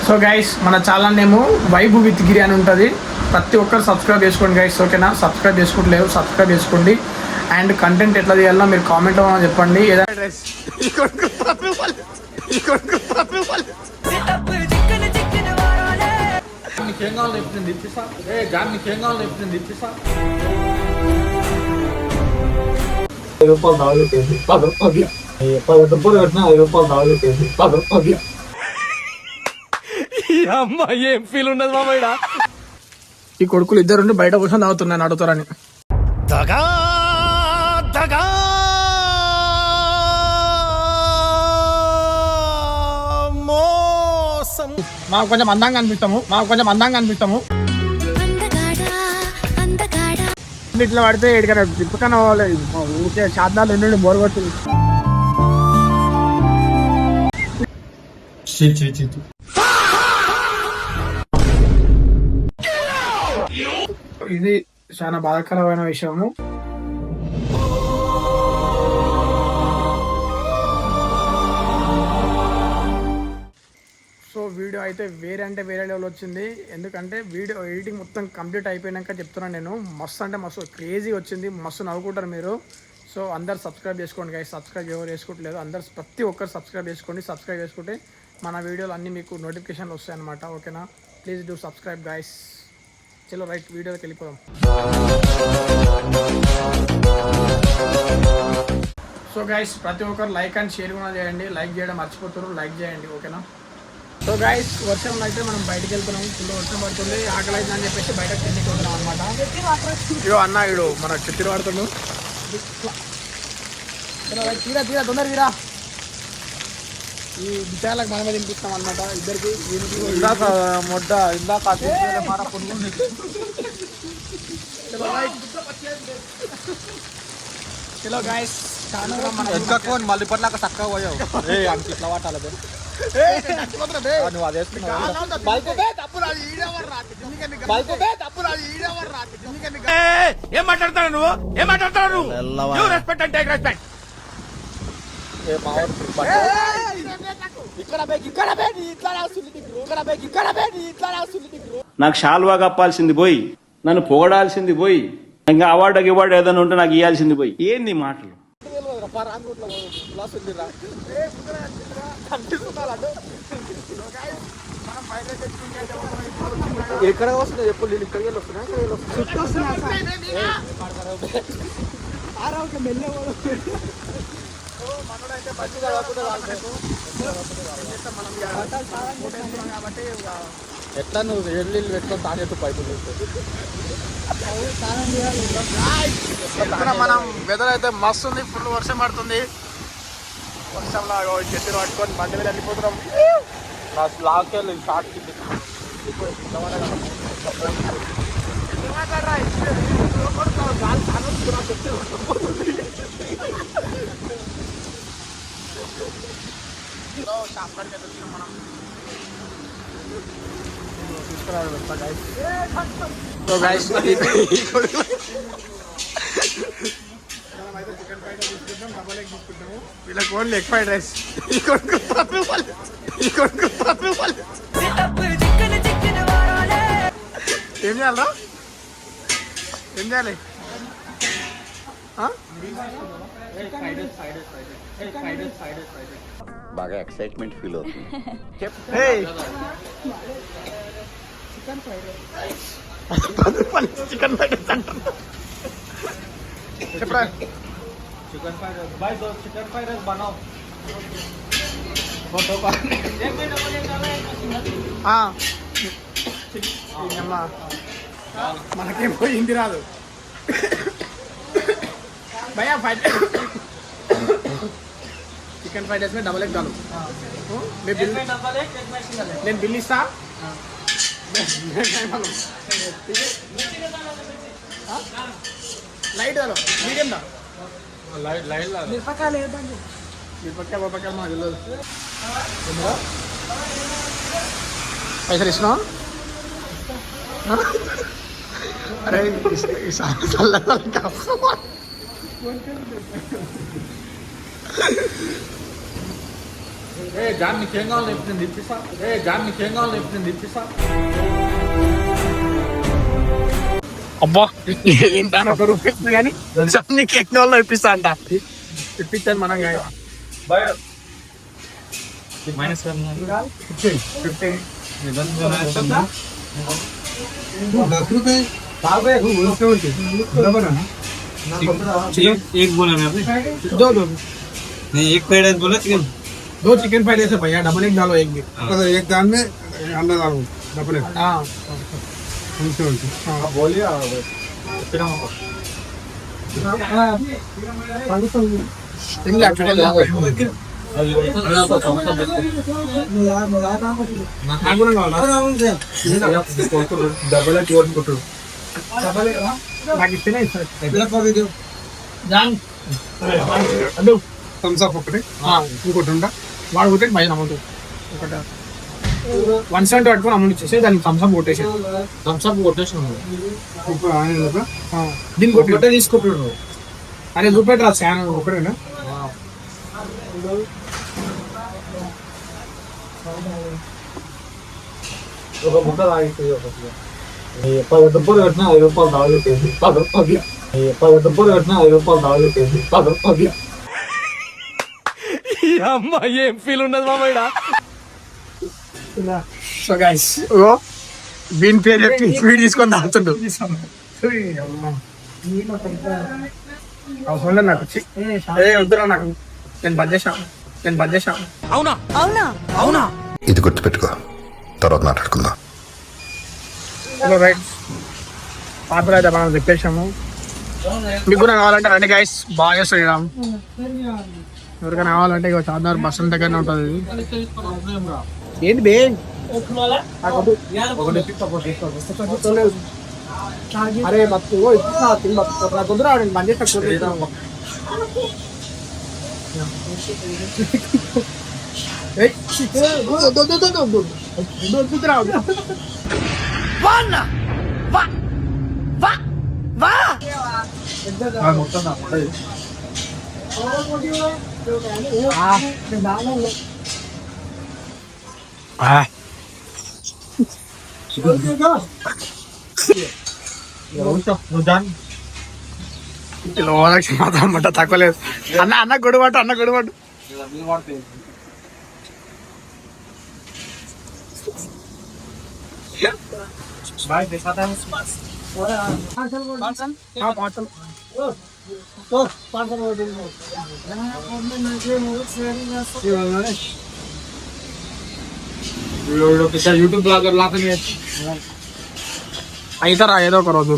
So guys మన channel name vibe with గిరి అని ఉంటుంది. ప్రతి ఒక్కరు సబ్స్క్రైబ్ చేసుకోండి గైస్, ఓకేనా? సబ్స్క్రైబ్ చేసుకోవట్లేదు, సబ్స్క్రైబ్ చేసుకోండి. అండ్ కంటెంట్ ఎట్లా చేయాలో మీరు కామెంట్లో చెప్పండి. ఏం ఫీల్ ఉండదు మామయ్య. ఈ కొడుకులు ఇద్దరు బయట కూర్చొని తాగుతున్నాను అడుగుతారని. మాకు కొంచెం అందంగా అనిపిస్తాము. ఇట్లా పడితే ఎక్కడికైనా తిప్పకన్నా పోలేదు. ఊరికే శాతాలు ఎన్నుండి బోరగొట్టింది. ఇది చాలా బాధాకరమైన విషయము. సో వీడియో అయితే వేరే లెవెల్ వచ్చింది. ఎందుకంటే వీడియో ఎడిటింగ్ మొత్తం కంప్లీట్ అయిపోయాక చెప్తున్నాను నేను. మస్తు అంటే మస్తు క్రేజీ వచ్చింది. మస్తు నవ్వుకుంటారు మీరు. సో అందరు సబ్స్క్రైబ్ చేసుకోండి గైస్. సబ్స్క్రైబ్ ఎవరు చేసుకోవట్లేదు, అందరు ప్రతి ఒక్కరు సబ్స్క్రైబ్ చేసుకోండి. సబ్స్క్రైబ్ చేసుకుంటే మన వీడియోలు అన్నీ మీకు నోటిఫికేషన్లు వస్తాయి అన్నమాట, ఓకేనా? Please do subscribe guys. చలో రైట్, వీడియోకి వెళ్ళిపోదాం. సో గైస్ ప్రతి ఒక్కరు లైక్ అండ్ షేర్ కూడా చేయండి. లైక్ చేయడం మర్చిపోతారు, లైక్ చేయండి, ఓకేనా? సో గైస్ వర్షంలో అయితే మనం బయటకు వెళ్తున్నాం. ఫుల్ వర్షం పడుతుంది, ఆకలి అవుతుంది అని చెప్పేసి బయటకు తిండికి వెళ్తున్నాం అనమాట. ఇదో అన్న ఇడు మన చెత్తిరి పడుతున్నాం. తీరా తొందర తీరా. ఈ విషయాలకు మనమే తినిపిస్తాం అనమాట ఇద్దరికి. చలో గైస్ మళ్ళీ పట్లాక చక్కగా పోయావు. అంత ఇట్లా వాటాలి నువ్వు అదే ఏం మాట్లాడతాడు నువ్వు? రెస్పెక్ట్ అంటే రెస్పెక్ట్. నాకు షాల్వా కప్పాల్సింది పోయి, నన్ను పొగడాల్సింది పోయి, ఇంకా అవార్డు ఏదైనా ఉంటే నాకు ఇవ్వాల్సింది పోయి. ఏంది మాటలు? ఎక్కడ వస్తున్నాయి ఎప్పుడు నేను ఇక్కడికి వెళ్ళి వస్తున్నా ఎట్లా నువ్వు వెళ్ళి పెట్టుకొని తాగేట్టు పైపులు. మనం వెదర్ అయితే మస్తు ఉంది, ఫుల్ వర్షం పడుతుంది. వర్షంలో చెట్టులు పట్టుకొని బండి మీద వెళ్ళిపోతున్నాం. లాస్ట్ షార్ట్ వీళ్ళకి ఓన్లీ ఎగ్ ఫ్రైడ్ రైస్. ఏం చేయాలరా? ఏం చేయాలి? బాగా ఎక్సైట్మెంట్ ఫీల్ అవుతుంది. చికెన్ ఫ్రైడ్ రైస్ చెప్పరా? चिकन फ्राइड राइस भाई, दो चिकन फ्राइड राइस बनाओ. మనకేమో హిందీ రాదు భయ్యా. Chicken fried rice double egg చాలు. నేను బిల్ ఇస్తా. లైట్ దాలో మీడియం దా. మిరపకాయలు ఏదండి? మిరపకాయలు మాకు తెలియదు. పైసలు ఇస్తున్నావా? అరే జాన్ నీకేం కావాలి ఇప్పుడు నేను తిప్పిస్తా. జాన్ నీకేం కావాలి ఇప్పుడు నేను తిప్పిస్తా. అబ్బా ఏంటా ఒక రూపాయి కానీ నీకు ఎక్కిన వాళ్ళు ఇప్పిస్తా అంట ఇప్పించాను మనం एक फ्राइड राइस बोला चिकन 2 चिकन फ्राइड राइस है भैया डबल एक डालो एक भी एक दाल में अंडा डालो डबल एक हाँ बोलिए डबल एक और कोटो నాకు ఇస్తేనే ఇస్తాను थम्स अप ఒకటి ఇంకోటి ఉందా వాడు కొట్టే భయం అమౌంట్ ఒకటి 170 పట్టుకొని అమౌంట్ ఇచ్చేసి దానికి థమ్స్అప్ కొట్టేసి ఇప్పుడు ఆయన దీనికి కొట్టే తీసుకుంటున్నాడు అరే చూపెట్టరా శాన్ ఒకటేనా ఒక ముద్ద తాగితే ఒకటి 10 డబ్బులు కట్టినా 5 రూపాయలు తాగుతుంది 10 రూపాయలు 10 డబ్బులు కట్టినా 5 రూపాయలు తాగుతుంది 10 రూపాయలు అమ్మా ఏం ఫీల్ ఉండదు మామయ్య సో గైస్ వీన్ పేరు చెప్పి స్వీట్ తీసుకొని తాగుతుండు అవసరం లేదు నాకు వద్దురా నాకు నేను బంద్ చేశాను అవునా ఇది గుర్తుపెట్టుకో, తర్వాత మాట్లాడుకుందాం. హలో రైట్ పాపలు అయితే మనం చెప్పేసాము. మీకు కూడా కావాలంటే రండి గైస్, బాగా శ్రీరామ్. ఎవరికైనా కావాలంటే ఇక చార్మినార్ బస్ స్టాండ్ దగ్గరనే ఉంటుంది. ఏంటి బే అరే మత్తు నాకు వద్దు రావడం బంద్ చేస్తా. మాత్రం మాట తక్కువ లేదు. అన్న గొడవటు యూట్యూబ్ బ్లాగర్ లాగా అవుతారా ఏదో ఒక రోజు.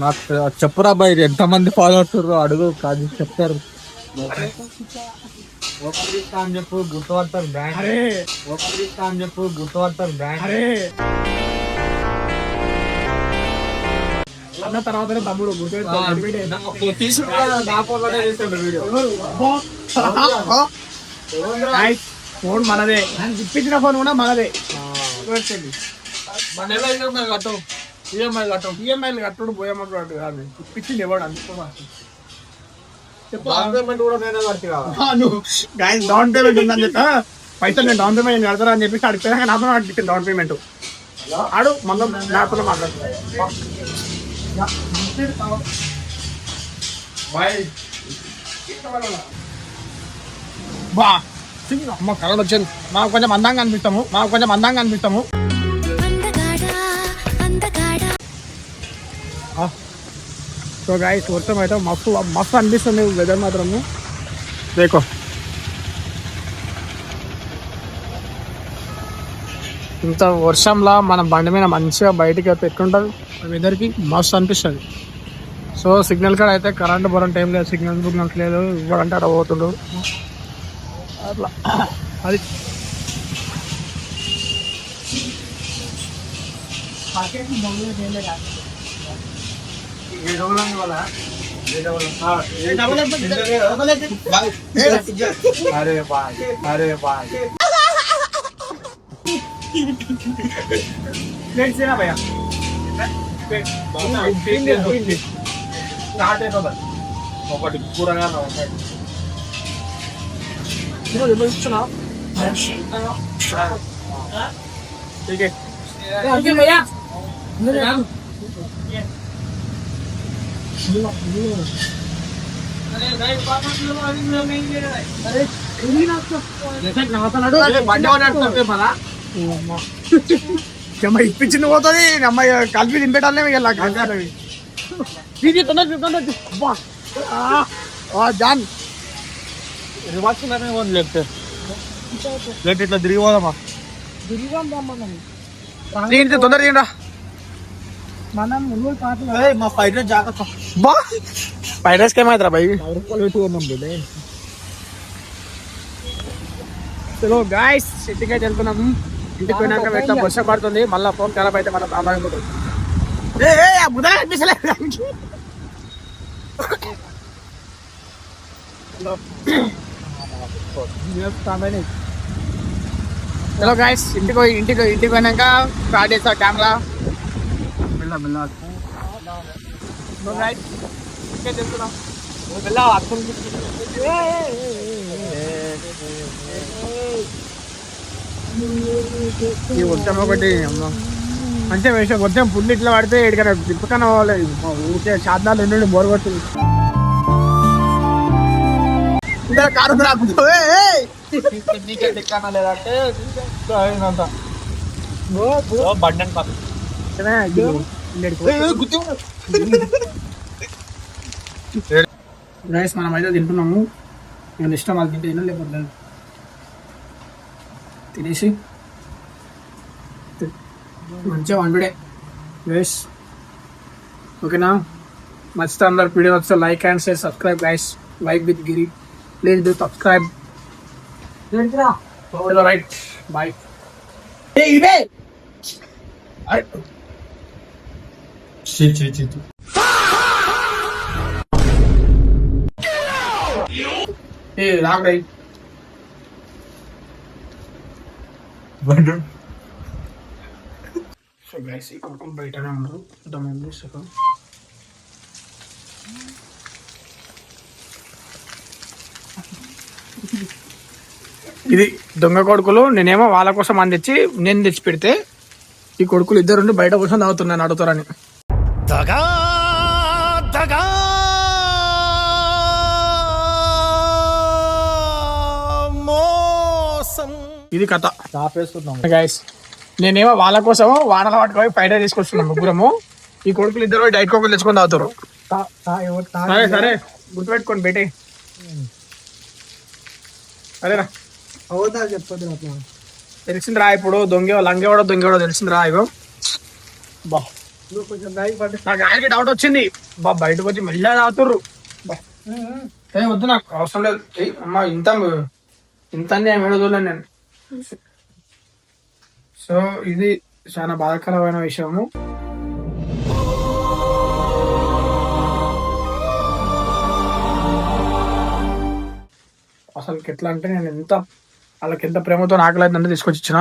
నాకు చెప్పురా బాయ్, ఎంతమంది ఫాలోవర్స్ అడుగు కాదు చెప్తారు. అని చెప్పు గుర్తుపడతారు బ్రాండ్. అని చెప్పు గుర్తుపడతారు బ్రాండ్. అన్న తర్వాతనే తమ్ముడు ఫోన్ మనదే, ఇప్పించిన ఫోన్ కూడా మనదే. మన ఈఎంఐ కట్టు, ఈఎంఐలు కట్టుడు పోయేమట్టు అటు కాదు, ఇప్పించింది ఎవడు అనుకో. పేమెంట్ కూడా నేనే కట్టి డౌన్ పేమెంట్ ఉందని చెప్పా పైసలు నేను డౌన్ పేమెంట్ కడతారా అని చెప్పి అడిపోయాక నాతో అడిగింది డౌన్ పేమెంట్. ఆడు మొన్న నాతో మాట్లాడుతున్నాడు. అమ్మ కలర్ వచ్చింది. మాకు కొంచెం అందంగా అనిపిస్తాము. సో గైస్ వర్షం అయితే మస్తు అనిపిస్తుంది వెదర్ మాత్రము. దేకో ఇంత వర్షంలో మన బండి మీద మంచిగా బయటికి పెట్టుకుంటుంది, వెదర్కి మస్తు అనిపిస్తుంది. సో సిగ్నల్ కాడ అయితే కరెంట్ పోవడం టైం లేదు, సిగ్నల్స్ లేదు, ఇవ్వడంటే అక్కడ పోతుండు అట్లా. అది అరే బాయ్ భయ్యా ఒకటి కూరగా ठीक है అమ్మాయి ఇప్పించింది పోతుంది అమ్మాయి కలిపి దింపేటాలే జాన్ లేట్ ఇట్లా తిరిగి పోదామా తొందర తీయండి మా ఫైట్ జాగ్రత్త బా ఫ్రైడ్ రైస్కి ఏమైతుందిరా భయ్ చలో గాయస్ ఇంటికి అయితే వెళ్తున్నాము ఇంటికి పోయినాక వెళ్తాం వర్షం పడుతుంది మళ్ళీ ఫోన్ ఖరాబ్ అయితే మన ప్రాబ్లం పోతుంది చలో గాయస్ ఇంటికి పోయినాక స్టార్ట్ చేస్తా కెమెరా ఈ వర్షం ఒకటి మంచిగా వేసా వర్షం పుల్లు ఇట్లా పడితే ఎక్కడికైనా తిప్పకన్నా పోలేదు ఊరికే శాతాలు ఉండి బోర్ కొడుతుంది కారు రైస్ మనం అయితే తింటున్నాము నేను ఇష్టం వాళ్ళు తింటే తిన లేకపోతే తినేసి మంచిగా వండుడే రైస్ ఓకేనా మస్తు అందరు వీడియో వస్తే like and share subscribe guys like with Giri please do subscribe right bye rock right so guys ఈ కొడుకులు బయటనే ఉన్నారు ఇంతమంది సగం ఇది దొంగ కొడుకులు నేనేమో వాళ్ళ కోసం అని తెచ్చి నేను తెచ్చి పెడితే ఈ కొడుకులు ఇద్దరు బయట కోసం తాగుతున్నాను అడుగుతారని ఇది కథ గైస్ నేనేమో వాళ్ళ కోసం వానల పట్టుకొని బయట తీసుకొస్తున్నాం ముగ్గురము ఈ కొడుకులు ఇద్దరు డైట్ కోకులు తెచ్చుకొని తాగుతారు సరే సరే గుర్తుపెట్టుకోండి బేటే అదేరా చెప్పదు తెలిసిందిరా ఇప్పుడు లంగేవాడో దొంగేవాడో తెలిసిందిరా ఇగో బా నాకు ఆయనకి డౌట్ వచ్చింది బా బయటకు వచ్చి మెల్లగా తాగుతుర్రు వద్దు నాకు అవసరం లేదు అమ్మా ఇంత అన్యాయం ఏడో చూడలేను నేను సో ఇది చాలా బాధాకరమైన విషయము అసలు ఎట్లా అంటే నేను వాళ్ళకి ఎంత ప్రేమతో ఆకలి తీసుకొచ్చి ఇచ్చిన